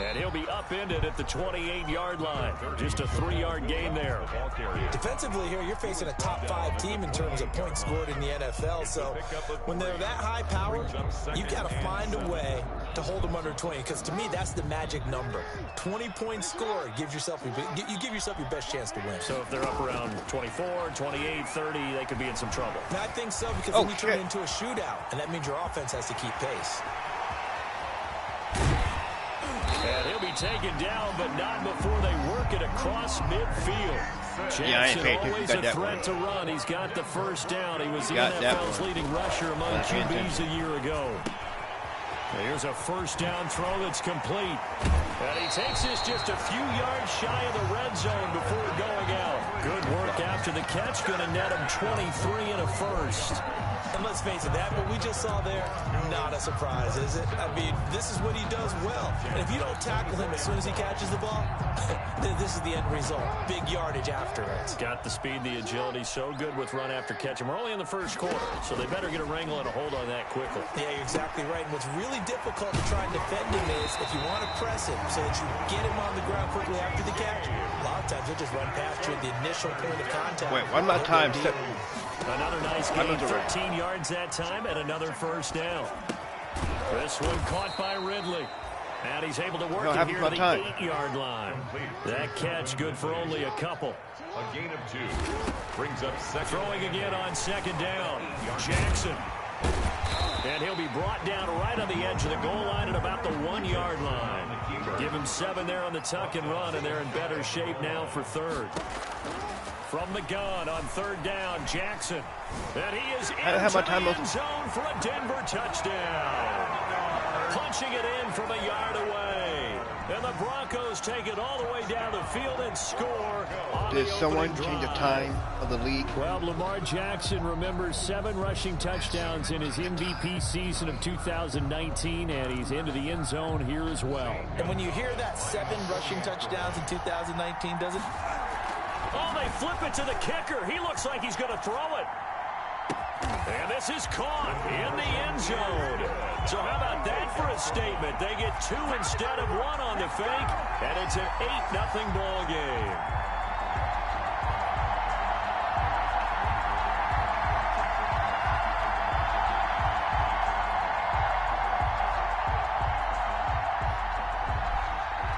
And he'll be upended at the 28-yard line. Just a 3-yard gain there. Defensively here, you're facing a top 5 team in terms of points scored in the NFL. So when they're that high powered, you got to find a way to hold them under 20. Because to me, that's the magic number. 20 points scored gives yourself you give yourself your best chance to win. So if they're up around 24, 28, 30, they could be in some trouble. And I think so, because then you turn it into a shootout, and that means your offense has to keep pace. And he'll be taken down, but not before they work it across midfield. Jackson always a threat to run. He's got the first down. He was the NFL's leading rusher among QBs a year ago. Here's a first down throw that's complete. And he takes this just a few yards shy of the red zone before going out. Good work after the catch. Going to net him 23 and a first. And let's face it, that what we just saw there, not a surprise, is it? I mean, this is what he does well. And if you don't tackle him as soon as he catches the ball, then this is the end result. Big yardage after it. Got the speed, the agility, so good with run after catch. And we're only in the first quarter, so they better get a wrangle and a hold on that quickly. Yeah, you're exactly right. And what's really difficult to try and defend him is if you want to press him so that you get him on the ground quickly after the catch, a lot of times he'll just run past you at the initial point of contact. Wait, one more time. Another nice gain, 13 yards that time, and another first down. This one caught by Ridley. And he's able to work it here to the 8-yard line. That catch good for only a couple. A gain of 2. Brings up second. Throwing again on second down. Jackson. And he'll be brought down right on the edge of the goal line at about the 1-yard line. Give him 7 there on the tuck and run, and they're in better shape now for third. From the gun on third down, Jackson. And he is into the end zone for a Denver touchdown. Punching it in from a yard away. And the Broncos take it all the way down the field and score. Did someone change the time of the league? Well, Lamar Jackson remembers 7 rushing touchdowns in his MVP season of 2019, and he's into the end zone here as well. And when you hear that 7 rushing touchdowns in 2019, does it? Oh, they flip it to the kicker. He looks like he's going to throw it. And this is caught in the end zone. So how about that for a statement? They get 2 instead of 1 on the fake, and it's an 8-0 ball game.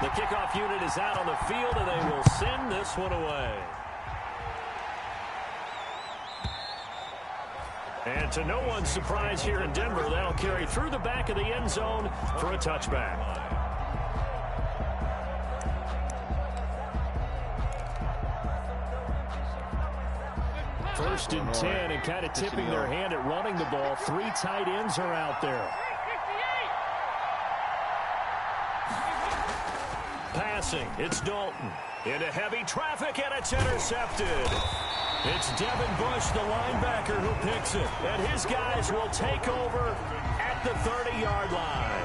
The kickoff unit is out on the field, and they will send this one away. And to no one's surprise here in Denver, they'll carry through the back of the end zone for a touchback. First and 10, and kind of tipping their hand at running the ball. 3 tight ends are out there. Passing, it's Dalton. Into heavy traffic, and it's intercepted. It's Devin Bush, the linebacker, who picks it. And his guys will take over at the 30-yard line.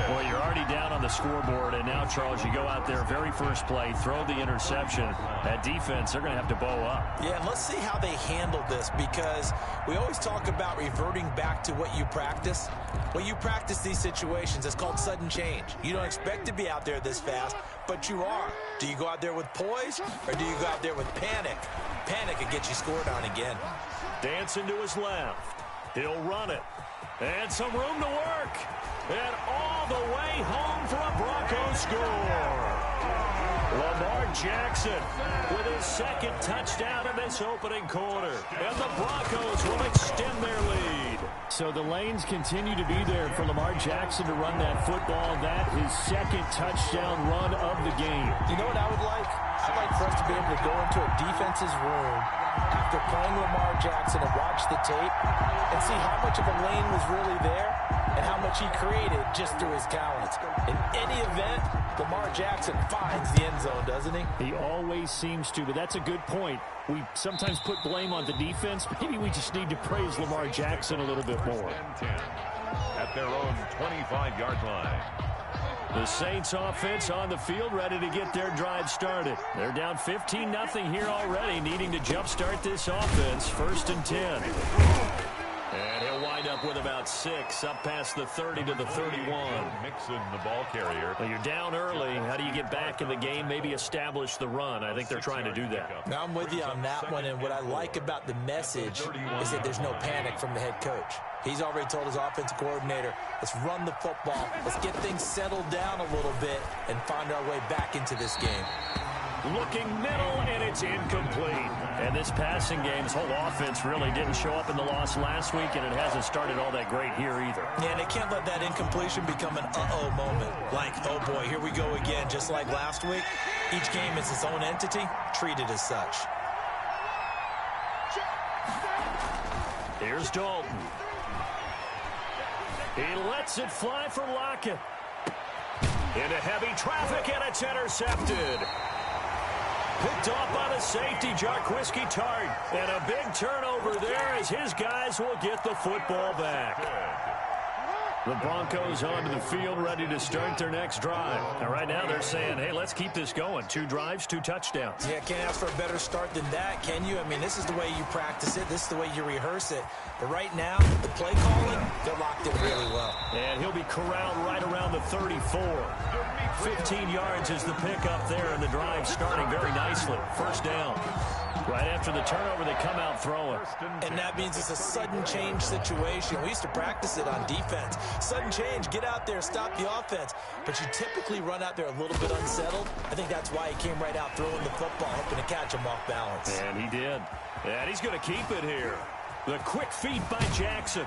Well, you're already down on the scoreboard, and now, Charles, you go out there, very first play, throw the interception. That defense, they're going to have to bow up. Yeah, and let's see how they handle this, because we always talk about reverting back to what you practice. When you practice these situations, it's called sudden change. You don't expect to be out there this fast, but you are. Do you go out there with poise, or do you go out there with panic? Panic and get you scored on again. Dancing to his left. He'll run it. And some room to work. And all the way home for a Broncos score. Lamar Jackson with his 2nd touchdown in this opening quarter. And the Broncos will extend their lead. So the lanes continue to be there for Lamar Jackson to run that football. That is 2nd touchdown run of the game. You know what I would like? I'd like for us to be able to go into a defense's room after playing Lamar Jackson and watch the tape and see how much of a lane was really there and how much he created just through his talents. In any event, Lamar Jackson finds the end zone, doesn't he? He always seems to, but that's a good point. We sometimes put blame on the defense. Maybe we just need to praise Lamar Jackson a little bit more. At their own 25-yard line. The Saints offense on the field, ready to get their drive started. They're down 15-0 here already, needing to jumpstart this offense. 1st and 10. And he'll wind up with about 6, up past the 30 to the 31. Mixon, the ball carrier. Well, you're down early. How do you get back in the game, maybe establish the run? I think they're trying to do that. Now, I'm with you on that one, and what I like about the message is that there's no panic from the head coach. He's already told his offensive coordinator, let's run the football, let's get things settled down a little bit and find our way back into this game. Looking middle, and it's incomplete. And this passing game's whole offense really didn't show up in the loss last week, and it hasn't started all that great here either. Yeah, and they can't let that incompletion become an uh-oh moment. Like, oh boy, here we go again, just like last week. Each game is its own entity, treated as such. Here's Dalton. He lets it fly for Lockett. Into heavy traffic, and it's intercepted. Picked off by the safety, Jarquiski Tart. And a big turnover there as his guys will get the football back. The Broncos onto the field, ready to start their next drive. And right now they're saying, hey, let's keep this going. 2 drives, 2 touchdowns. Yeah, can't ask for a better start than that, can you? I mean, this is the way you practice it. This is the way you rehearse it. But right now, the play calling, they're locked in really well. And he'll be corralled right around the 34. 15 yards is the pickup there, and the drive starting very nicely. First down. Right after the turnover, they come out throwing. And that means it's a sudden change situation. We used to practice it on defense. Sudden change, get out there, stop the offense. But you typically run out there a little bit unsettled. I think that's why he came right out throwing the football, hoping to catch him off balance. And he did. And he's going to keep it here. The quick feed by Jackson.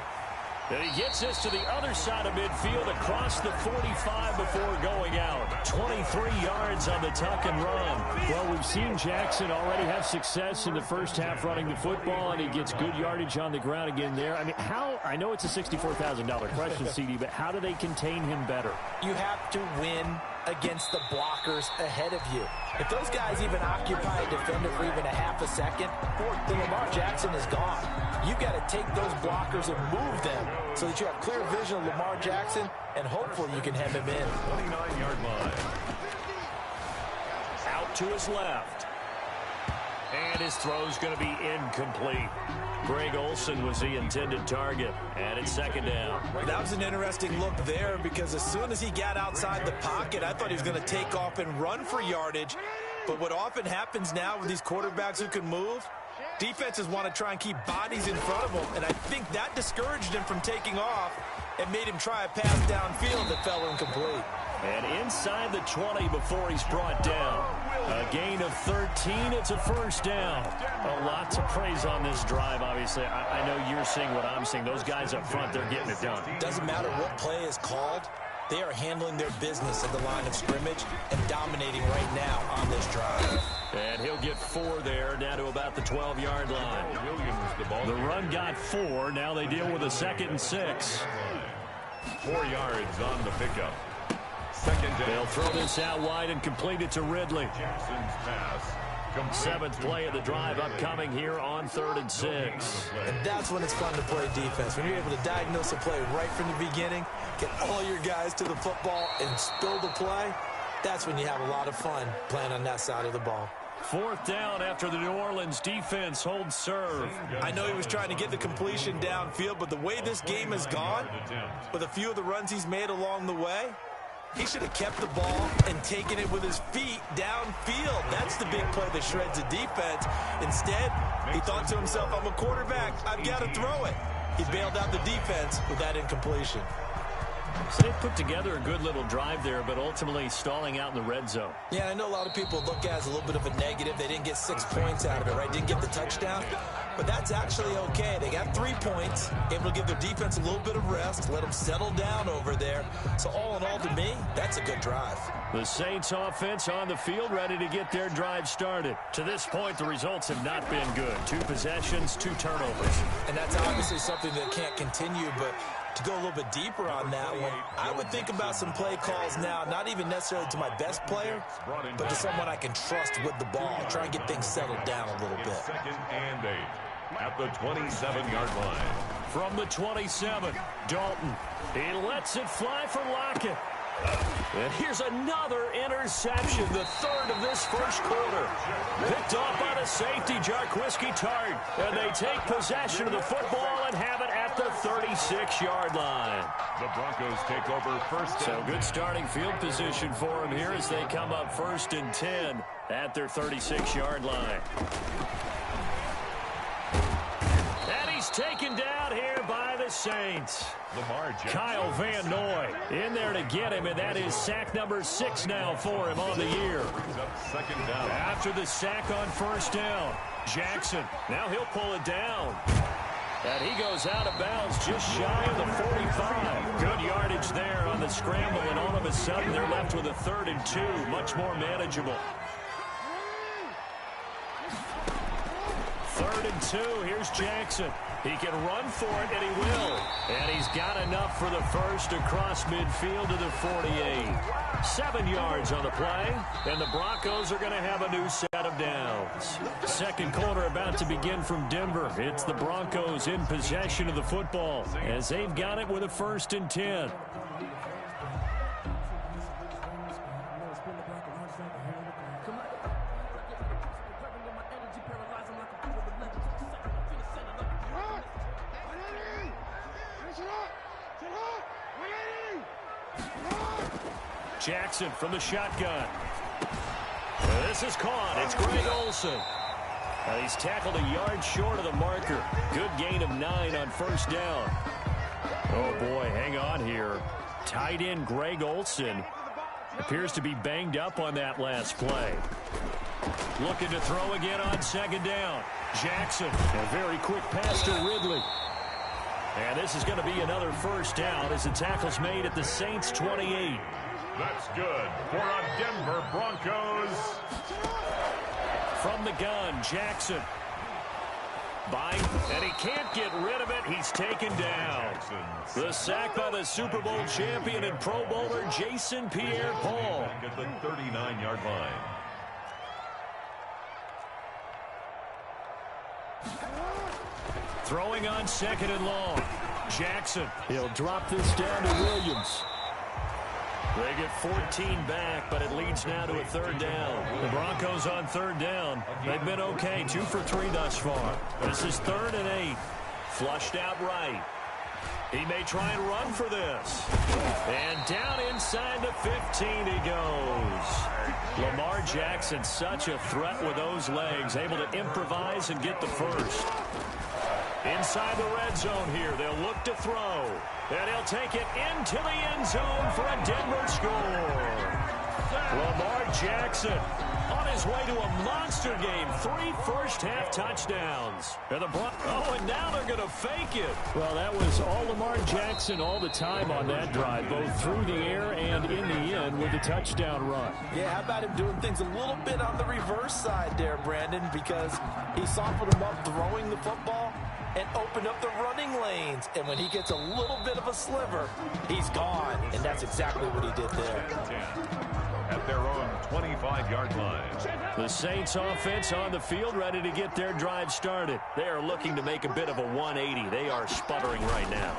And he gets this to the other side of midfield across the 45 before going out. 23 yards on the tuck and run. Well, we've seen Jackson already have success in the first half running the football, and he gets good yardage on the ground again there. I mean, I know it's a $64,000 question, CD, but how do they contain him better? You have to win against the blockers ahead of you. If those guys even occupy a defender for even a half a second, then Lamar Jackson is gone. You've got to take those blockers and move them so that you have clear vision of Lamar Jackson, and hopefully you can hem him in. 29-yard line. Out to his left. And his throw's going to be incomplete. Greg Olsen was the intended target, and it's second down. That was an interesting look there because as soon as he got outside the pocket, I thought he was going to take off and run for yardage. But what often happens now with these quarterbacks who can move, defenses want to try and keep bodies in front of them, and I think that discouraged him from taking off and made him try a pass downfield that fell incomplete. And inside the 20 before he's brought down. A gain of 13. It's a first down. A lot to praise on this drive, obviously. I know you're seeing what I'm seeing. Those guys up front, they're getting it done. Doesn't matter what play is called. They are handling their business at the line of scrimmage and dominating right now on this drive. And he'll get 4 there, down to about the 12-yard line. The run got 4. Now they deal with a 2nd and 6. 4 yards on the pickup. Second down. They'll throw this out wide and complete it to Ridley. Jackson's pass. 7th play of the drive upcoming here on 3rd and 6. And that's when it's fun to play defense. When you're able to diagnose a play right from the beginning, get all your guys to the football and spill the play, that's when you have a lot of fun playing on that side of the ball. 4th down after the New Orleans defense holds serve. I know he was trying to get the completion downfield, but the way this game has gone, with a few of the runs he's made along the way, he should have kept the ball and taken it with his feet downfield. That's the big play that shreds the defense. Instead, he thought to himself, I'm a quarterback. I've got to throw it. He bailed out the defense with that incompletion. So they put together a good little drive there, but ultimately stalling out in the red zone. Yeah, I know a lot of people look at it as a little bit of a negative. They didn't get 6 points out of it, right? Didn't get the touchdown. But that's actually okay. They got 3 points, able to give their defense a little bit of rest, let them settle down over there. So all in all, to me, that's a good drive. The Saints offense on the field, ready to get their drive started. To this point, the results have not been good. 2 possessions, 2 turnovers. And that's obviously something that can't continue, but to go a little bit deeper on that one, I would think about some play calls now, not even necessarily to my best player, but to someone I can trust with the ball. Try and get things settled down a little bit. 2nd and 8 at the 27-yard line. From the 27, Dalton. He lets it fly for Lockett. And here's another interception, the third of this first quarter. Picked off by the safety, Jarquiski Tart. And they take possession of the football and have it at the 36-yard line. The Broncos take over first. So good starting field position for them here as they come up 1st and 10 at their 36-yard line. And he's taken down here by the Saints. Kyle Van Noy in there to get him, and that is sack number 6 now for him on the year. Second down. After the sack on 1st down, Jackson, now he'll pull it down. And he goes out of bounds just shy of the 45. Good yardage there on the scramble, and all of a sudden they're left with a 3rd and 2, much more manageable. 3rd and 2, here's Jackson. He can run for it, and he will. And he's got enough for the first across midfield to the 48. 7 yards on the play, and the Broncos are going to have a new set of downs. Second quarter about to begin from Denver. It's the Broncos in possession of the football as they've got it with a 1st and 10. Jackson from the shotgun. This is caught. It's Greg Olsen. He's tackled a yard short of the marker. Good gain of 9 on 1st down. Oh, boy, hang on here. Tight end Greg Olsen appears to be banged up on that last play. Looking to throw again on 2nd down. Jackson, a very quick pass to Ridley. And this is going to be another 1st down as the tackle's made at the Saints' 28. That's good for our Denver Broncos. From the gun, Jackson. And he can't get rid of it. He's taken down. The sack by the Super Bowl champion and Pro Bowler Jason Pierre-Paul. At the 39-yard line. Throwing on 2nd and long. Jackson. He'll drop this down to Williams. They get 14 back, but it leads now to a 3rd down. The Broncos on 3rd down. They've been okay, 2 for 3 thus far. This is 3rd and 8. Flushed out right. He may try and run for this. And down inside the 15 he goes. Lamar Jackson, such a threat with those legs, able to improvise and get the first. Inside the red zone here, they'll look to throw. And he'll take it into the end zone for a Denver score. Lamar Jackson on his way to a monster game. 3 first-half touchdowns. And and now they're going to fake it. Well, that was all Lamar Jackson all the time on that drive, both through the air and in the end with the touchdown run. Yeah, how about him doing things a little bit on the reverse side there, Brandon, because he softened him up throwing the football and opened up the running lanes. And when he gets a little bit of a sliver, he's gone. And that's exactly what he did there. At their own 25-yard line. The Saints offense on the field ready to get their drive started. They are looking to make a bit of a 180. They are sputtering right now.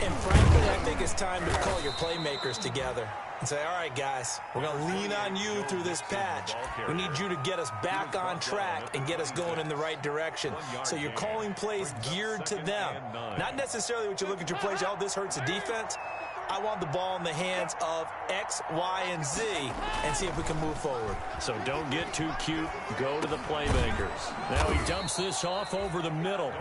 And frankly, I think it's time to call your playmakers together and say, all right, guys, we're going to lean on you through this patch. We need you to get us back on track and get us going in the right direction. So you're calling plays geared to them. Not necessarily what you look at your plays, oh, this hurts the defense. I want the ball in the hands of X, Y, and Z and see if we can move forward. So don't get too cute. Go to the playmakers. Now he dumps this off over the middle.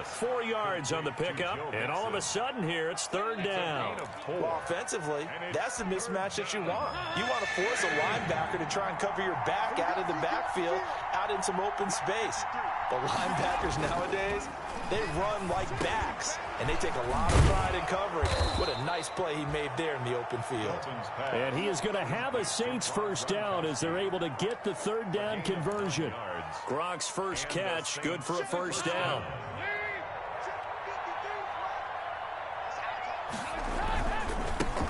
4 yards on the pickup. And all of a sudden here, it's 3rd down. Well, offensively, that's the mismatch that you want. You want to force a linebacker to try and cover your back out of the backfield, out in some open space. The linebackers nowadays, they run like backs, and they take a lot of pride in covering. What a nice play he made there in the open field. And he is going to have a Saints 1st down as they're able to get the 3rd down conversion. Gronk's first catch, good for a 1st down.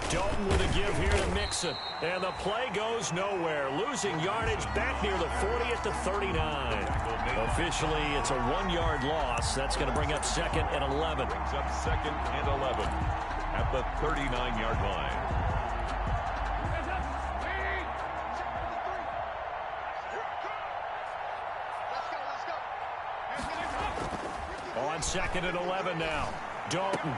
Dalton with a give here to Mixon. And the play goes nowhere. Losing yardage back near the 40 at the 39. Officially, it's a 1-yard loss. That's going to bring up 2nd and 11. Brings up 2nd and 11 at the 39-yard line. on 2nd and 11 now. Dalton.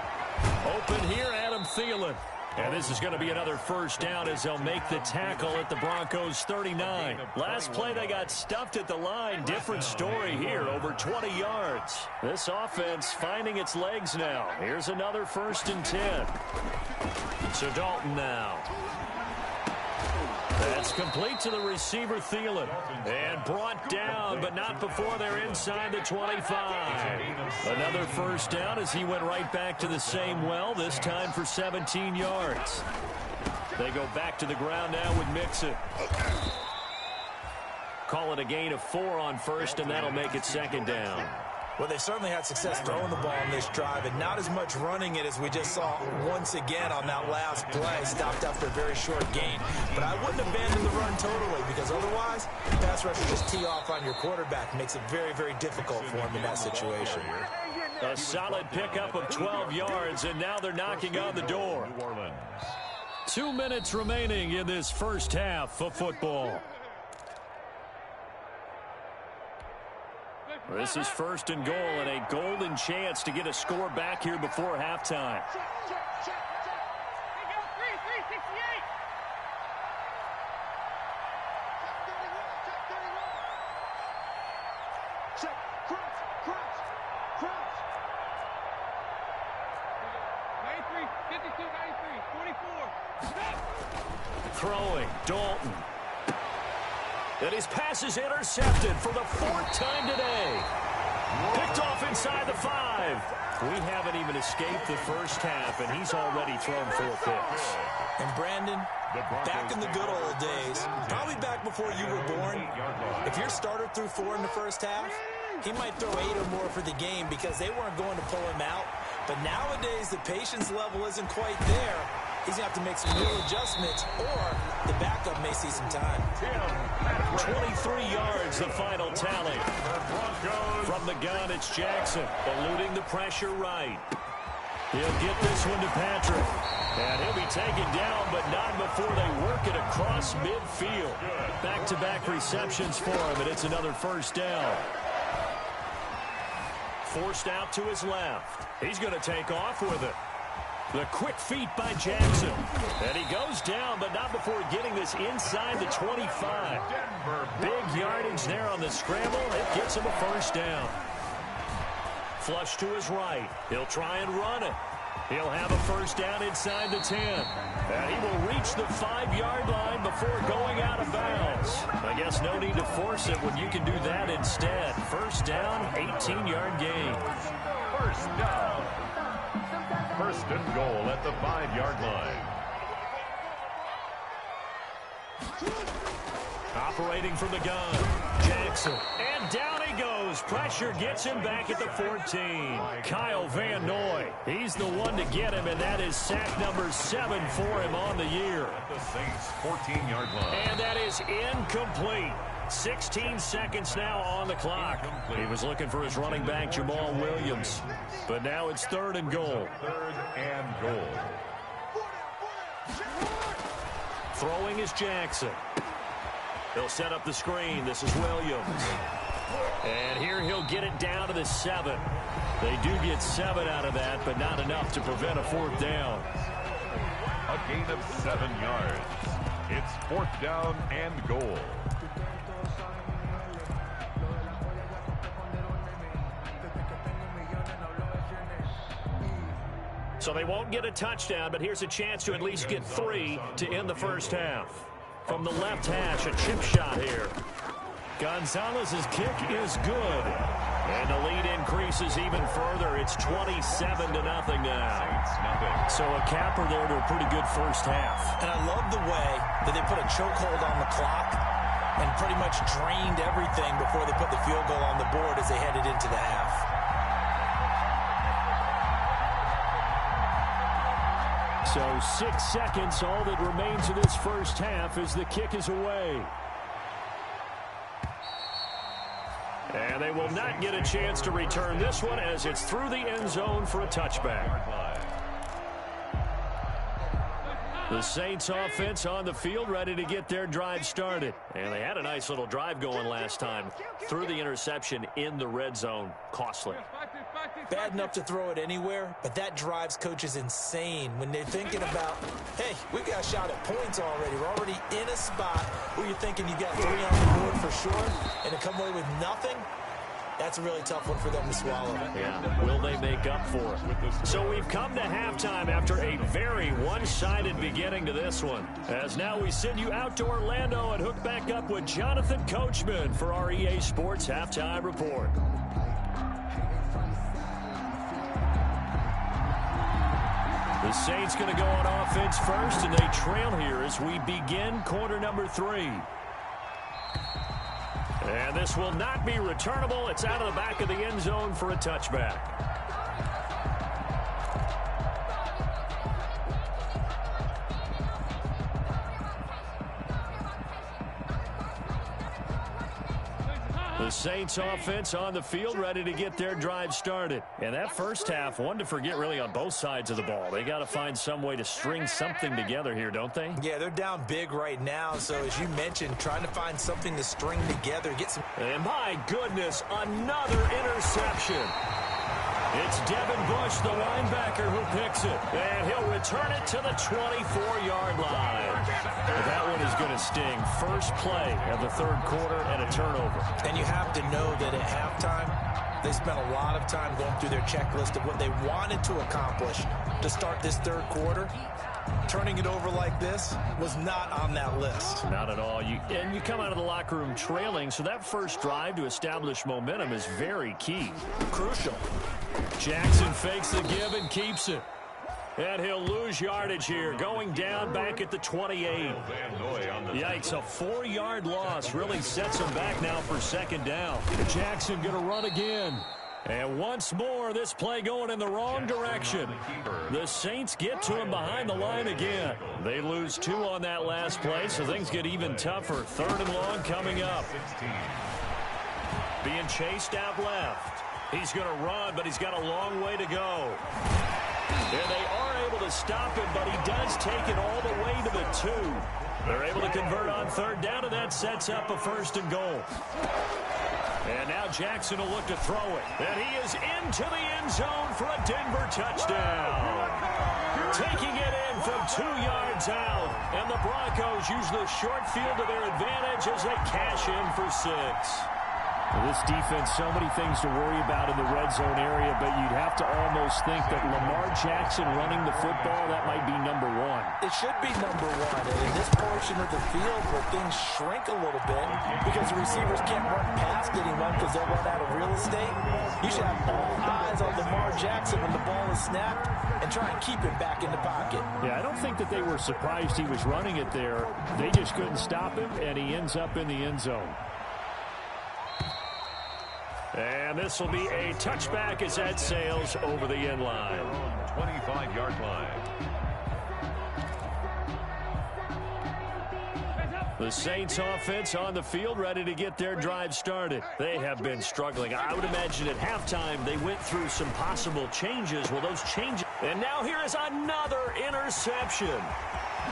Open here, Adam Thielen. And this is going to be another first down as they'll make the tackle at the Broncos 39. Last play, they got stuffed at the line. Different story here, over 20 yards. This offense finding its legs now. Here's another 1st and 10. So Dalton now. That's complete to the receiver, Thielen. And brought down, but not before they're inside the 25. Another first down as he went right back to the same well, this time for 17 yards. They go back to the ground now with Mixon. Call it a gain of 4 on 1st, and that'll make it 2nd down. Well, they certainly had success throwing the ball in this drive, and not as much running it as we just saw once again on that last play. Stopped after a very short gain. But I wouldn't abandon the run totally, because otherwise, pass rush will just tee off on your quarterback. Makes it very, very difficult for him in that situation. A solid pickup of 12 yards, and now they're knocking on the door. 2 minutes remaining in this first half of football. This is 1st and goal, and a golden chance to get a score back here before halftime. Throwing, Dalton. And his pass is intercepted for the 4th time today. Picked off inside the 5. We haven't even escaped the first half, and he's already thrown 4 picks. And Brandon, back in the good old days, probably back before you were born, if your starter threw 4 in the first half, he might throw 8 or more for the game because they weren't going to pull him out. But nowadays, the patience level isn't quite there. He's going to have to make some real adjustments, or the backup may see some time. 23 yards, the final tally. From the gun, it's Jackson, eluding the pressure right. He'll get this one to Patrick. And he'll be taken down, but not before they work it across midfield. Back-to-back receptions for him, and it's another first down. Forced out to his left. He's going to take off with it. The quick feet by Jackson. And he goes down, but not before getting this inside the 25. Big yardage there on the scramble. It gets him a first down. Flush to his right. He'll try and run it. He'll have a first down inside the 10. And he will reach the 5-yard line before going out of bounds. I guess no need to force it when you can do that instead. First down, 18-yard gain. First down. 1st and goal at the 5-yard line. Operating from the gun, Jackson. And down he goes. Pressure gets him back at the 14. Kyle Van Noy. He's the one to get him, and that is sack number 7 for him on the year. At the Saints' 14-yard line. And that is incomplete. 16 seconds now on the clock. He was looking for his running back, Jamal Williams. But now it's 3rd and goal. 3rd and goal. Throwing is Jackson. He'll set up the screen. This is Williams. And here he'll get it down to the 7. They do get 7 out of that, but not enough to prevent a 4th down. A gain of 7 yards. It's 4th down and goal. So they won't get a touchdown, but here's a chance to at least get 3 to end the first half. From the left hash, a chip shot here. Gonzalez's kick is good. And the lead increases even further. It's 27-0 now. So a capper there to a pretty good first half. And I love the way that they put a chokehold on the clock and pretty much drained everything before they put the field goal on the board as they headed into the half. So 6 seconds, all that remains of this first half as the kick is away. And they will not get a chance to return this one as it's through the end zone for a touchback. The Saints offense on the field, ready to get their drive started. And they had a nice little drive going last time. Threw the interception in the red zone. Costly. Bad enough to throw it anywhere, but that drives coaches insane when they're thinking about, hey, we got a shot at points already. We're already in a spot where you're thinking you got 3 on the board for sure, and to come away with nothing, that's a really tough one for them to swallow. Yeah, will they make up for it? So we've come to halftime after a very one-sided beginning to this one. As now we send you out to Orlando and hook back up with Jonathan Coachman for our EA Sports Halftime Report. The Saints going to go on offense first, and they trail here as we begin quarter number 3. And this will not be returnable. It's out of the back of the end zone for a touchback. The Saints offense on the field, ready to get their drive started. And that first half, one to forget really on both sides of the ball. They got to find some way to string something together here, don't they? Yeah, they're down big right now. So as you mentioned, trying to find something to string together, get some. And my goodness, another interception. It's Devin Bush, the linebacker, who picks it. And he'll return it to the 24-yard line. But that one is going to sting. First play of the third quarter and a turnover. And you have to know that at halftime, they spent a lot of time going through their checklist of what they wanted to accomplish to start this third quarter. Turning it over like this was not on that list. Not at all. And you come out of the locker room trailing, so that first drive to establish momentum is very key. Crucial. Jackson fakes the give and keeps it. And he'll lose yardage here, going down back at the 28. Yikes, a 4-yard loss really sets him back now for second down. Jackson going to run again. And once more, this play going in the wrong direction. The Saints get to him behind the line again. They lose 2 on that last play, so things get even tougher. Third and long coming up. Being chased out left. He's going to run, but he's got a long way to go. And they are able to stop him, but he does take it all the way to the 2. They're able to convert on third down, and that sets up a first and goal. And now Jackson will look to throw it. And he is into the end zone for a Denver touchdown. Taking it in from 2 yards out. And the Broncos use the short field to their advantage as they cash in for 6. Well, this defense, so many things to worry about in the red zone area, but you'd have to almost think that Lamar Jackson running the football, that might be number 1. It should be number 1. And in this portion of the field where things shrink a little bit because the receivers can't run past anyone because they'll run out of real estate, you should have all eyes on Lamar Jackson when the ball is snapped and try and keep him back in the pocket. Yeah, I don't think that they were surprised he was running it there. They just couldn't stop him, and he ends up in the end zone. And this will be a touchback as that sails over the end line. 25-yard line. The Saints offense on the field, ready to get their drive started. They have been struggling. I would imagine at halftime they went through some possible changes. Well, those changes. And now here is another interception.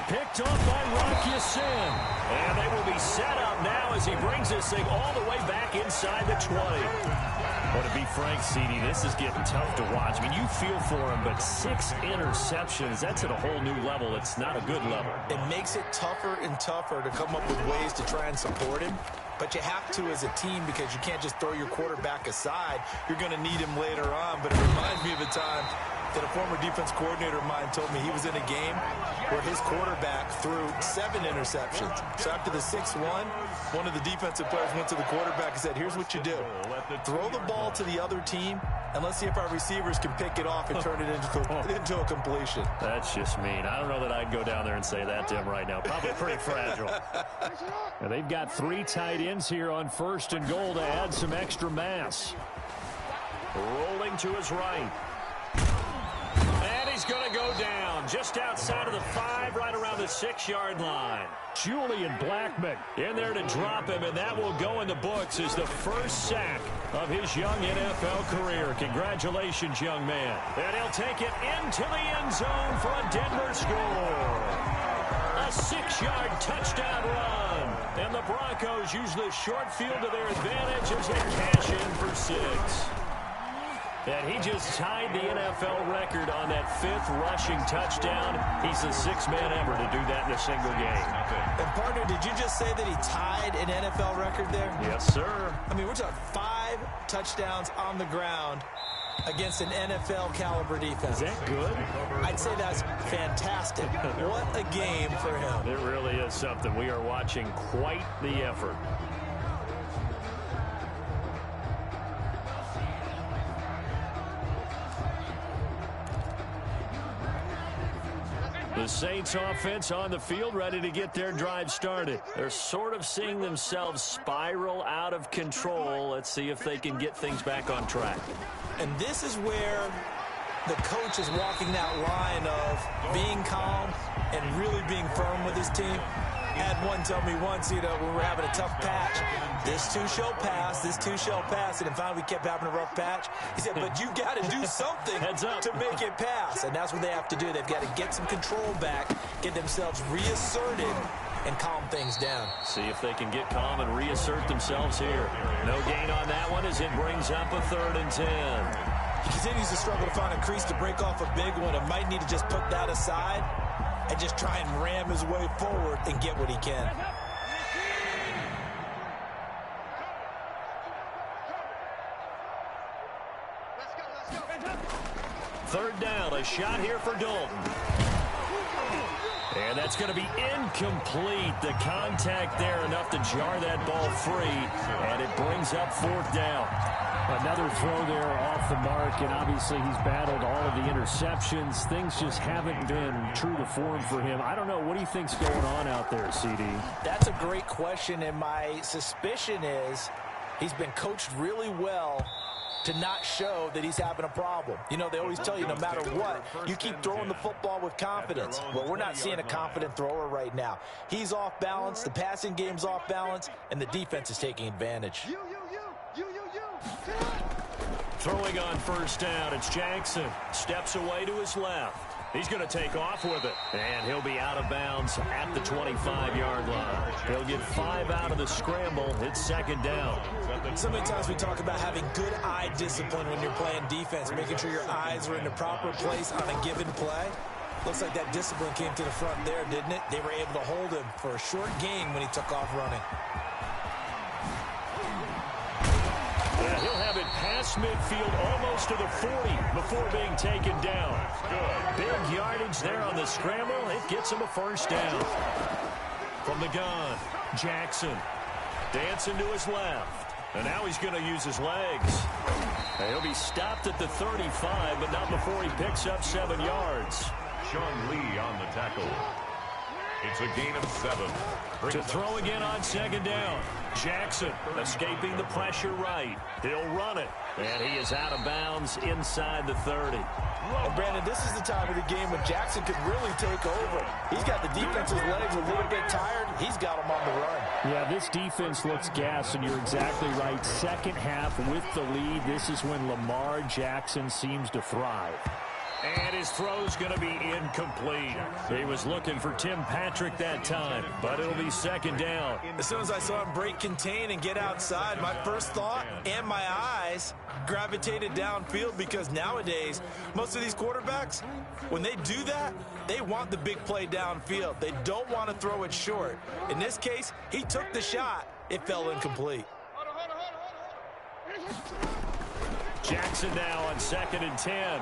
Picked off by Rock Ya-Sin. And they will be set up now as he brings this thing all the way back inside the 20. But to be frank, CD, this is getting tough to watch. I mean, you feel for him, but 6 interceptions, that's at a whole new level. It's not a good level. It makes it tougher and tougher to come up with ways to try and support him. But you have to as a team because you can't just throw your quarterback aside. You're going to need him later on. But it reminds me of a time that a former defense coordinator of mine told me he was in a game where his quarterback threw 7 interceptions. So after the 6-1, one of the defensive players went to the quarterback and said, here's what you do. Throw the ball to the other team, and let's see if our receivers can pick it off and turn it into a completion. That's just mean. I don't know that I'd go down there and say that to him right now. Probably pretty fragile. Now they've got 3 tight ends here on first and goal to add some extra mass. Rolling to his right. And he's going to go down just outside of the 5, right around the 6-yard line. Julian Blackmon in there to drop him, and that will go in the books as the first sack of his young NFL career. Congratulations, young man. And he'll take it into the end zone for a Denver score. A 6-yard touchdown run. And the Broncos use the short field to their advantage as they cash in for 6. And he just tied the NFL record on that 5th rushing touchdown. He's the 6th man ever to do that in a single game. And, partner, did you just say that he tied an NFL record there? Yes, sir. I mean, we're talking 5 touchdowns on the ground against an NFL-caliber defense. Is that good? I'd say that's fantastic. What a game for him. It really is something. We are watching quite the effort. The Saints offense on the field, ready to get their drive started. They're sort of seeing themselves spiral out of control. Let's see if they can get things back on track. And this is where the coach is walking that line of being calm and really being firm with his team. I had one tell me once, when we were having a tough patch, this too shall pass, this too shall pass. And finally we kept having a rough patch. He said, but you got to do something to make it pass. And that's what they have to do. They've got to get some control back, get themselves reasserted, and calm things down. See if they can get calm and reassert themselves here. No gain on that one as it brings up a 3rd and 10. He continues to struggle to find a crease to break off a big one. It might need to just put that aside and just try and ram his way forward and get what he can. Third down, a shot here for Dalton. And that's going to be incomplete. The contact there enough to jar that ball free, and it brings up 4th down. Another throw there off the mark, and obviously he's battled all of the interceptions. Things just haven't been true to form for him. I don't know. What do you think's going on out there, CD? That's a great question, and my suspicion is he's been coached really well to not show that he's having a problem. They always tell you no matter what, you keep throwing the football with confidence. Well, we're not seeing a confident thrower right now. He's off balance, the passing game's off balance, and the defense is taking advantage. Throwing on 1st down, it's Jackson. Steps away to his left. He's going to take off with it. And he'll be out of bounds at the 25-yard line. He'll get 5 out of the scramble. It's 2nd down. So many times we talk about having good eye discipline when you're playing defense, making sure your eyes are in the proper place on a given play. Looks like that discipline came to the front there, didn't it? They were able to hold him for a short gain when he took off running. Yeah, he'll have it past midfield almost to the 40 before being taken down. Big yardage there on the scramble. It gets him a 1st down. From the gun, Jackson dancing to his left. And now he's going to use his legs. And he'll be stopped at the 35, but not before he picks up 7 yards. Sean Lee on the tackle. It's a gain of 7. To throw again on 2nd down. Jackson escaping the pressure right. He'll run it. And he is out of bounds inside the 30. And Brandon, this is the time of the game when Jackson could really take over. He's got the defense's legs a little bit tired. He's got them on the run. Yeah, this defense looks gassed, and you're exactly right. 2nd half with the lead. This is when Lamar Jackson seems to thrive. And his throw's going to be incomplete. He was looking for Tim Patrick that time, but it'll be 2nd down. As soon as I saw him break contain and get outside, my first thought and my eyes gravitated downfield, because nowadays, most of these quarterbacks, when they do that, they want the big play downfield. They don't want to throw it short. In this case, he took the shot. It fell incomplete. Jackson now on 2nd and 10.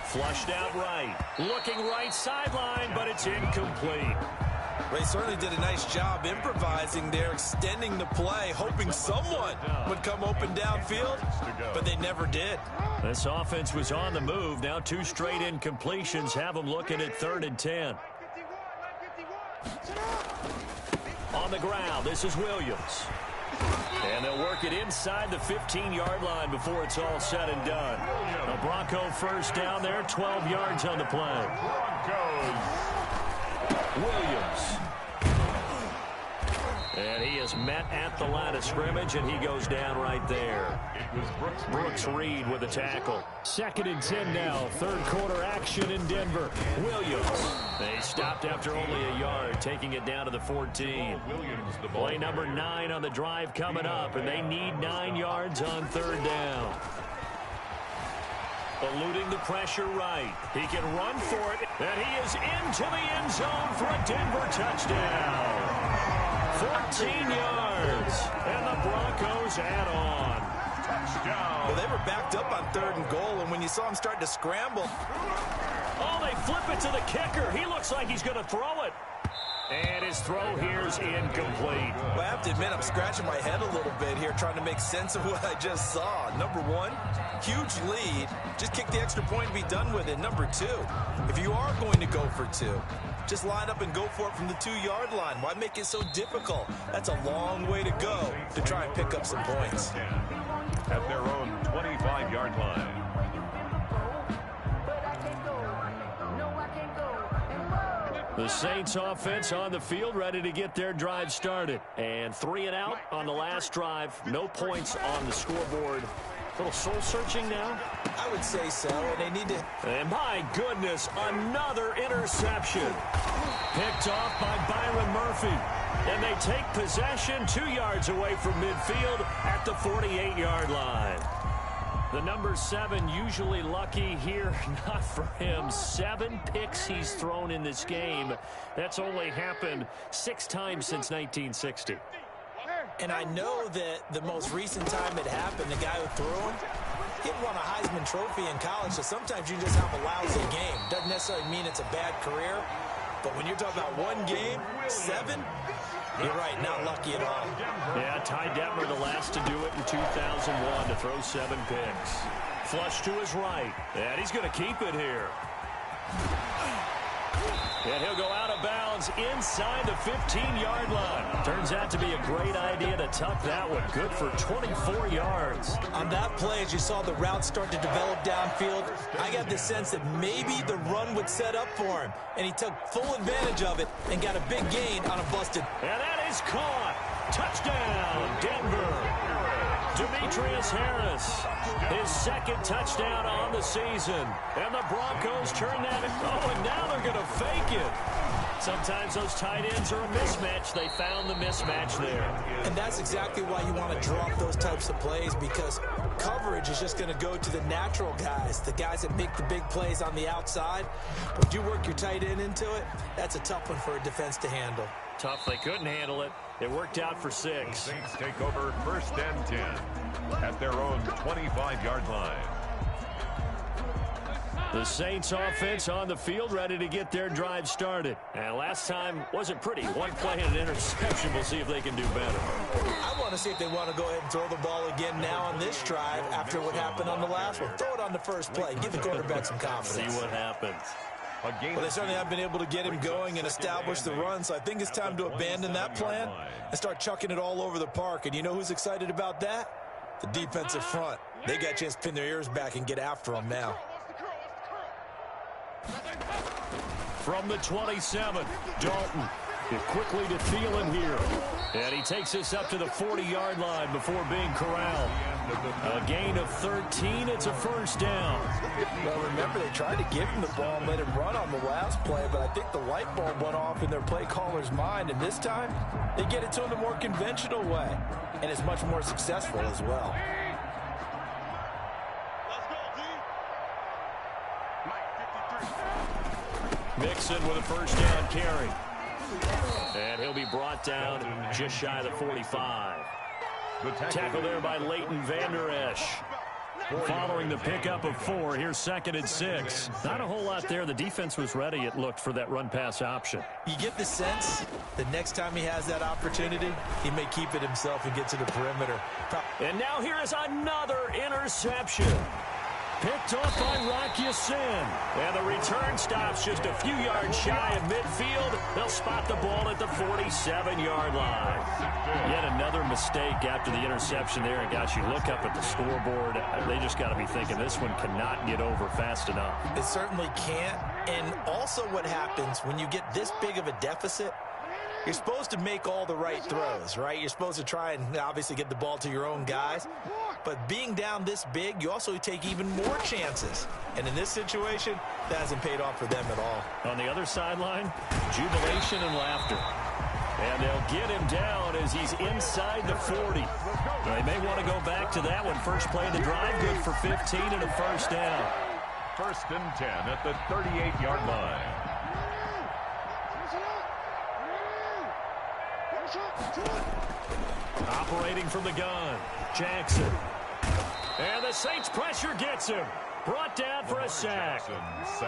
Flushed out right. Looking right sideline, but it's incomplete. They certainly did a nice job improvising there, extending the play, hoping someone would come open downfield, but they never did. This offense was on the move. Now 2 straight incompletions have them looking at 3rd and 10. On the ground, this is Williams. And they'll work it inside the 15-yard line before it's all said and done. A Bronco 1st down there, 12 yards on the play. Williams. And he is is met at the line of scrimmage, and he goes down right there. It was Brooks Reed with a tackle. 2nd and 10 now. Third quarter action in Denver. Williams. They stopped after only a yard, taking it down to the 14. Williams, the Play number 9 on the drive coming up, and they need 9 yards on 3rd down. Eluding the pressure right. He can run for it, and he is into the end zone for a Denver touchdown. 14 yards, and the Broncos add on. touchdown. Well, they were backed up on 3rd and goal, and when you saw him start to scramble. Oh, they flip it to the kicker. He looks like he's going to throw it. And his throw here is incomplete. Well, I have to admit, I'm scratching my head a little bit here trying to make sense of what I just saw. Number 1, huge lead. Just kick the extra point and be done with it. Number 2, if you are going to go for 2, just line up and go for it from the 2-yard line. Why make it so difficult? That's a long way to go to try and pick up some points. At their own 25-yard line. The Saints offense on the field, ready to get their drive started. And 3 and out on the last drive. No points on the scoreboard. A little soul-searching now? I would say so, and they need to... And my goodness, another interception. Picked off by Byron Murphy. And they take possession 2 yards away from midfield at the 48-yard line. The number 7 usually lucky here, not for him. 7 picks he's thrown in this game. That's only happened 6 times since 1960. And I know that the most recent time it happened, the guy who threw him, he won a Heisman Trophy in college, so sometimes you just have a lousy game. Doesn't necessarily mean it's a bad career, but when you're talking about 1 game, 7, you're right, not lucky at all. Yeah, Ty Detmer, the last to do it in 2001, to throw 7 picks. Flush to his right, and he's going to keep it here. And he'll go out of bounds inside the 15-yard line. Turns out to be a great idea to tuck that one. Good for 24 yards. On that play, as you saw the route start to develop downfield, I got the sense that maybe the run would set up for him. And he took full advantage of it and got a big gain on a busted. And that is caught. Touchdown, Denver. Demetrius Harris, his 2nd touchdown on the season. And the Broncos turn that. Oh, and now they're going to fake it. Sometimes those tight ends are a mismatch. They found the mismatch there. And that's exactly why you want to drop those types of plays, because coverage is just going to go to the natural guys, the guys that make the big plays on the outside. But if you work your tight end into it, that's a tough one for a defense to handle. Tough. They couldn't handle it. It worked out for 6. The Saints take over 1st and 10 at their own 25-yard line. The Saints offense on the field, ready to get their drive started. And last time wasn't pretty. 1 play and an interception. We'll see if they can do better. I want to see if they want to go ahead and throw the ball again now on this drive after what happened on the last one. Throw it on the first play. Give the quarterback some confidence. See what happens. Well, they certainly have been able to get him going and establish the run, so I think it's time to abandon that plan and start chucking it all over the park. And you know who's excited about that? The defensive front. They got a chance to pin their ears back and get after him now. From the 27, Dalton. Quickly to Thielen here. And he takes this up to the 40-yard line before being corralled. A gain of 13. It's a 1st down. Well, remember, they tried to give him the ball and let him run on the last play, but I think the light bulb went off in their play caller's mind, and this time they get it to him the more conventional way, and it's much more successful as well. Mixon with a 1st down carry. And he'll be brought down just shy of the 45. Tackle there by Leighton Vander Esch. Following the pickup of 4, here's 2nd and 6. Not a whole lot there. The defense was ready, it looked, for that run-pass option. You get the sense that next time he has that opportunity, he may keep it himself and get to the perimeter. And now here is another interception. Picked off by Rock Ya-Sin. And the return stops just a few yards shy of midfield. They'll spot the ball at the 47-yard line. Yet another mistake after the interception there. And, gosh, you look up at the scoreboard. They just got to be thinking this one cannot get over fast enough. It certainly can't. And also what happens when you get this big of a deficit, You're supposed to make all the right throws, right? You're supposed to try and obviously get the ball to your own guys. But being down this big, you also take even more chances. And in this situation, that hasn't paid off for them at all. On the other sideline, jubilation and laughter. And they'll get him down as he's inside the 40. They may want to go back to that one. First play of the drive, good for 15 and a first down. 1st and 10 at the 38-yard line. Operating from the gun, Jackson. And the Saints pressure gets him. Brought down for a sack.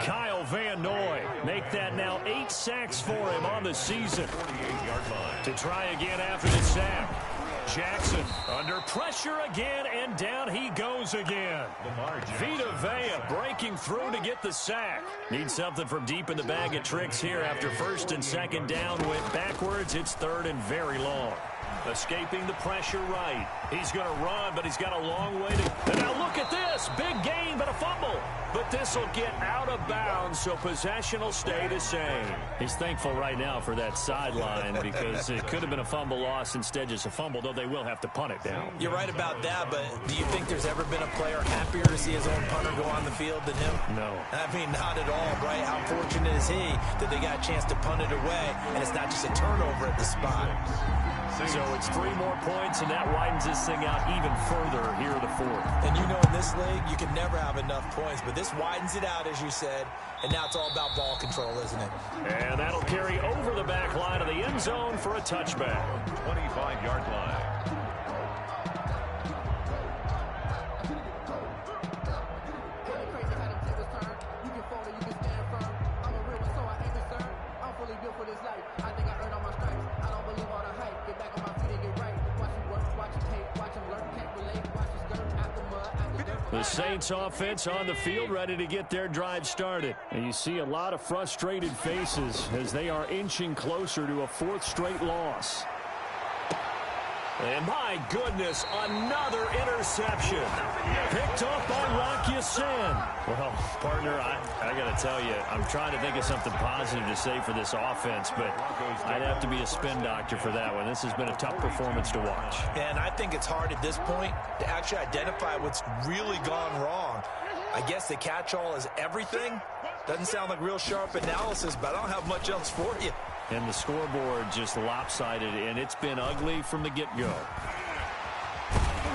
Kyle Van Noy make that now 8 sacks for him on the season. 48-yard line. To try again after the sack. Jackson under pressure again, and down he goes again. Vita Vea breaking through to get the sack. Needs something from deep in the bag of tricks here after 1st and 2nd down went backwards. It's 3rd and very long. Escaping the pressure right. He's going to run, but he's got a long way to... And now look at this. Big gain, but a fumble. But this will get out of bounds, so possession will stay the same. He's thankful right now for that sideline because it could have been a fumble loss, instead just a fumble, though they will have to punt it down. You're right about that, but do you think there's ever been a player happier to see his own punter go on the field than him? No. I mean, not at all, right? How fortunate is he that they got a chance to punt it away, and it's not just a turnover at the spot. So it's 3 more points, and that widens this thing out even further here in the 4th. And you know, in this league, you can never have enough points, but this widens it out, as you said, and now it's all about ball control, isn't it? And that'll carry over the back line of the end zone for a touchback. 25-yard line. The Saints offense on the field, ready to get their drive started. And you see a lot of frustrated faces as they are inching closer to a 4th straight loss. And my goodness, another interception. Picked off by Rock Ya-Sin. Well, partner, I got to tell you, I'm trying to think of something positive to say for this offense, but I'd have to be a spin doctor for that one. This has been a tough performance to watch. And I think it's hard at this point to actually identify what's really gone wrong. I guess the catch-all is everything. Doesn't sound like real sharp analysis, but I don't have much else for you. And the scoreboard just lopsided, and it's been ugly from the get-go.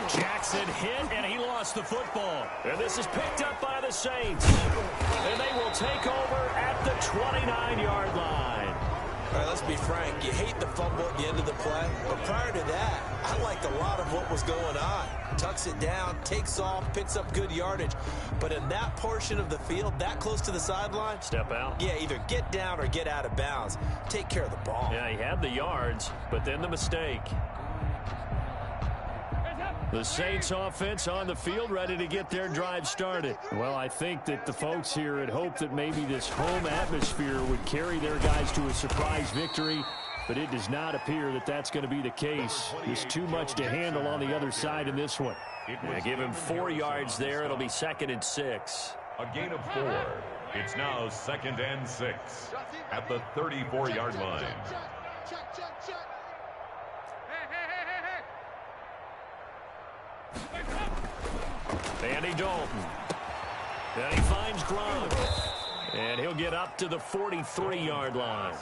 Jackson hit, and he lost the football. And this is picked up by the Saints. And they will take over at the 29-yard line. All right, let's be frank. You hate the fumble at the end of the play. But prior to that, I liked a lot of what was going on. Tucks it down, takes off, picks up good yardage. But in that portion of the field, that close to the sideline, step out. Yeah, either get down or get out of bounds. Take care of the ball. Yeah, he had the yards, but then the mistake. The Saints offense on the field, ready to get their drive started. Well, I think that the folks here had hoped that maybe this home atmosphere would carry their guys to a surprise victory, but it does not appear that that's going to be the case. There's too much to handle on the other side in this one. Yeah, give him 4 yards there. It'll be 2nd and 6. A gain of 4. It's now 2nd and 6 at the 34-yard line. Andy Dalton. Then he finds Gronk. And he'll get up to the 43-yard line.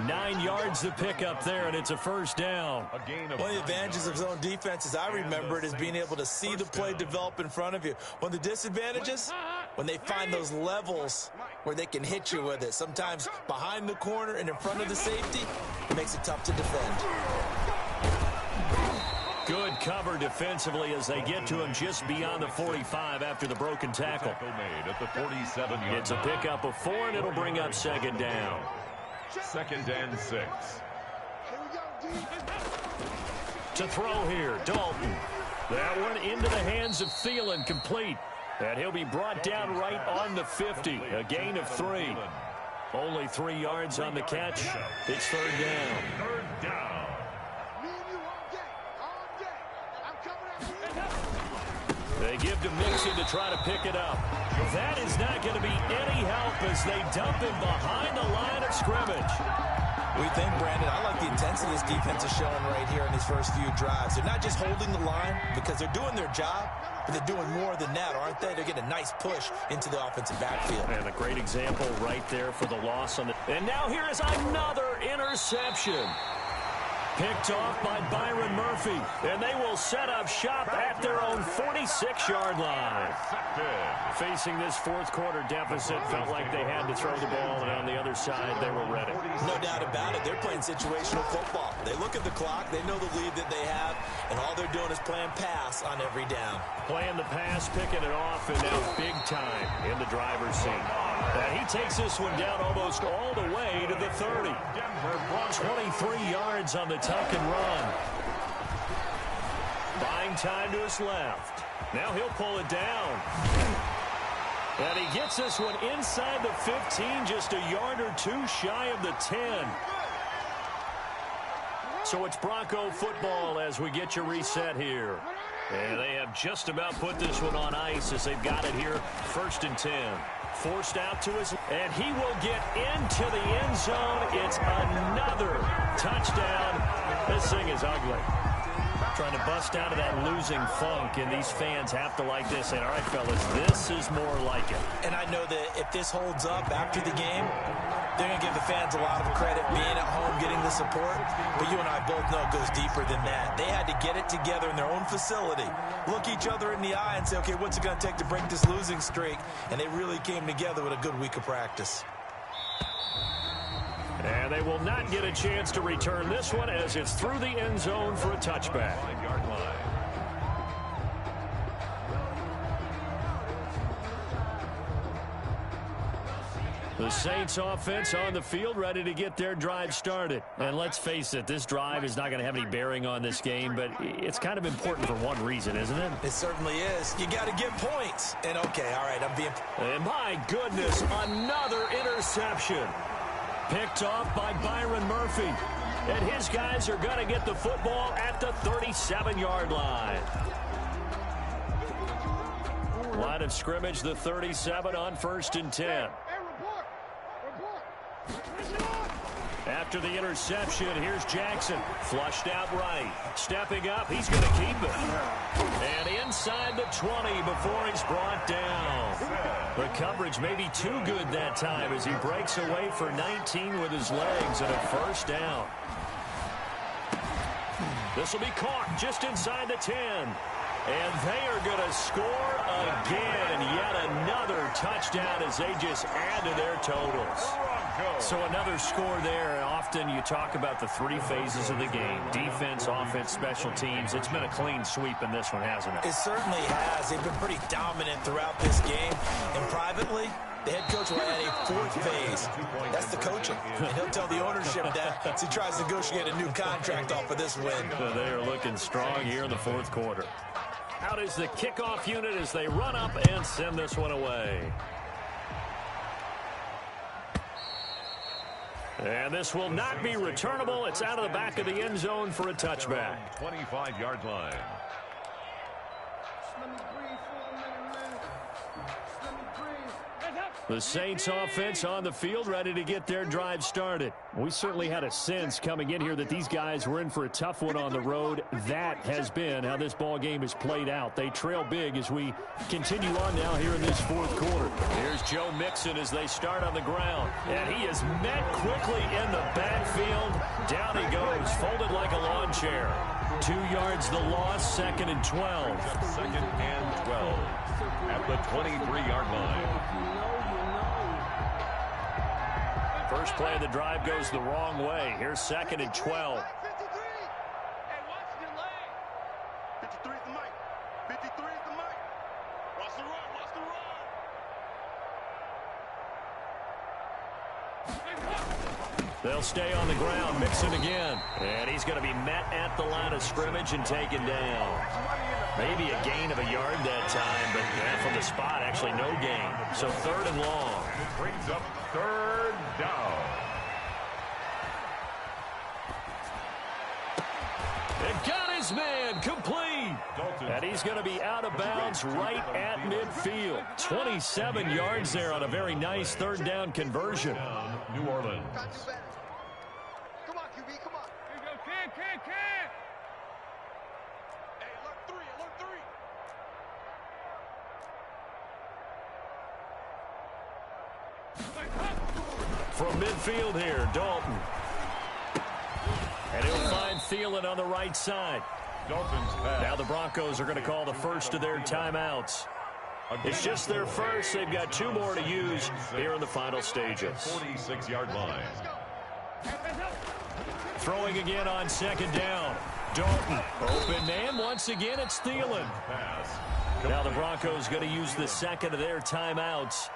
9 yards to pick up there, and it's a first down. One of the advantages of zone defense, as I remember it, is being able to see the play develop in front of you. One of the disadvantages, when they find those levels where they can hit you with it, sometimes behind the corner and in front of the safety, it makes it tough to defend. Good cover defensively as they get to him just beyond the 45 after the broken tackle. Made at the 47-yard It's a pickup of 4, and it'll bring up 2nd down. 2nd and 6. To throw here, Dalton. That one into the hands of Thielen, complete. And he'll be brought down right on the 50. A gain of 3. Only 3 yards on the catch. It's 3rd down. 3rd down. They give to Mixon to try to pick it up. That is not going to be any help as they dump him behind the line of scrimmage. We think, Brandon, I like the intensity this defense is showing right here in these first few drives. They're not just holding the line because they're doing their job, but they're doing more than that, aren't they? They're getting a nice push into the offensive backfield. And a great example right there for the loss on the... And now here is another interception. Picked off by Byron Murphy. And they will set up shop at their own 46-yard line. Facing this fourth quarter deficit, felt like they had to throw the ball, and on the other side, they were ready. No doubt about it. They're playing situational football. They look at the clock, they know the lead that they have, and all they're doing is playing pass on every down. Playing the pass, picking it off, and now big time in the driver's seat. And he takes this one down almost all the way to the 30. 23 yards on the tuck and run. Buying time to his left. Now he'll pull it down. And he gets this one inside the 15, just a yard or two shy of the 10. So it's Bronco football as we get you reset here. And they have just about put this one on ice as they've got it here, 1st and 10. Forced out to his, and he will get into the end zone. It's another touchdown. This thing is ugly. Trying to bust out of that losing funk, and these fans have to like this. And all right, fellas, this is more like it. And I know that if this holds up after the game, they're going to give the fans a lot of credit being at home, getting the support. But you and I both know it goes deeper than that. They had to get it together in their own facility, look each other in the eye and say, okay, what's it going to take to break this losing streak? And they really came together with a good week of practice. And they will not get a chance to return this one as it's through the end zone for a touchback. 5-yard line. The Saints offense on the field, ready to get their drive started. And let's face it, this drive is not going to have any bearing on this game, but it's kind of important for one reason, isn't it? It certainly is. You got to get points. And okay, all right, I'm being... And my goodness, another interception. Picked off by Byron Murphy. And his guys are going to get the football at the 37-yard line. Line of scrimmage, the 37 on 1st and 10. After the interception, here's Jackson. Flushed out right. Stepping up, he's going to keep it. And inside the 20 before he's brought down. The coverage may be too good that time as he breaks away for 19 with his legs and a 1st down. This will be caught just inside the 10. And they are going to score again. Yet another touchdown as they just add to their totals. So another score there. And often you talk about the 3 phases of the game. Defense, offense, special teams. It's been a clean sweep in this one, hasn't it? It certainly has. They've been pretty dominant throughout this game. And privately, the head coach will add a 4th phase. That's the coaching. And he'll tell the ownership that as he tries to negotiate a new contract off of this win. So they are looking strong here in the 4th quarter. Out is the kickoff unit as they run up and send this one away. And this will not be returnable. It's out of the back of the end zone for a touchback. 25-yard line. The Saints offense on the field, ready to get their drive started. We certainly had a sense coming in here that these guys were in for a tough one on the road. That has been how this ball game has played out. They trail big as we continue on now here in this 4th quarter. Here's Joe Mixon as they start on the ground. And he is met quickly in the backfield. Down he goes, folded like a lawn chair. 2 yards the loss, 2nd and 12. 2nd and 12 at the 23-yard line. First play of the drive goes the wrong way. Here's 2nd and 12. They'll stay on the ground. Mixon again. And he's going to be met at the line of scrimmage and taken down. Maybe a gain of a yard that time, but from the spot, actually no gain. So 3rd and long. Brings up 3rd down. And got his man complete. And he's going to be out of bounds right at midfield. 27 yards there on a very nice 3rd down conversion. New Orleans. from midfield here, Dalton. And he'll find Thielen on the right side. Dalton's pass. Now the Broncos are going to call the first of their timeouts. It's just their first. They've got 2 more to use here in the final stages. 46-yard line. Throwing again on second down. Dalton, open man. Once again, it's Thielen. Now the Broncos going to use the second of their timeouts.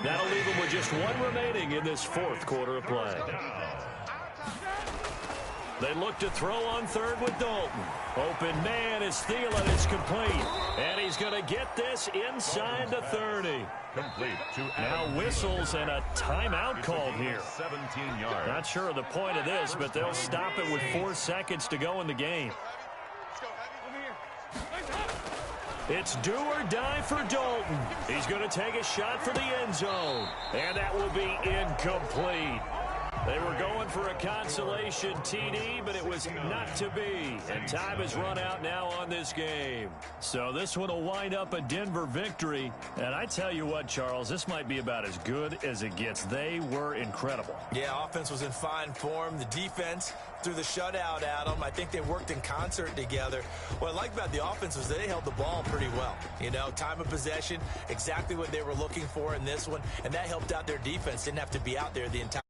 That'll leave them with just 1 remaining in this 4th quarter of play. They look to throw on third with Dalton. Open man is Thielen. It's complete. And he's going to get this inside the 30. Complete to now whistles and a timeout called here. 17 yards. Not sure of the point of this, but they'll stop it with 4 seconds to go in the game. It's do or die for Dalton. He's going to take a shot for the end zone. And that will be incomplete. They were going for a consolation TD, but it was not to be. And time has run out now on this game. So this one will wind up a Denver victory. And I tell you what, Charles, this might be about as good as it gets. They were incredible. Yeah, offense was in fine form. The defense threw the shutout at them. I think they worked in concert together. What I like about the offense was they held the ball pretty well. You know, time of possession, exactly what they were looking for in this one. And that helped out their defense. Didn't have to be out there the entire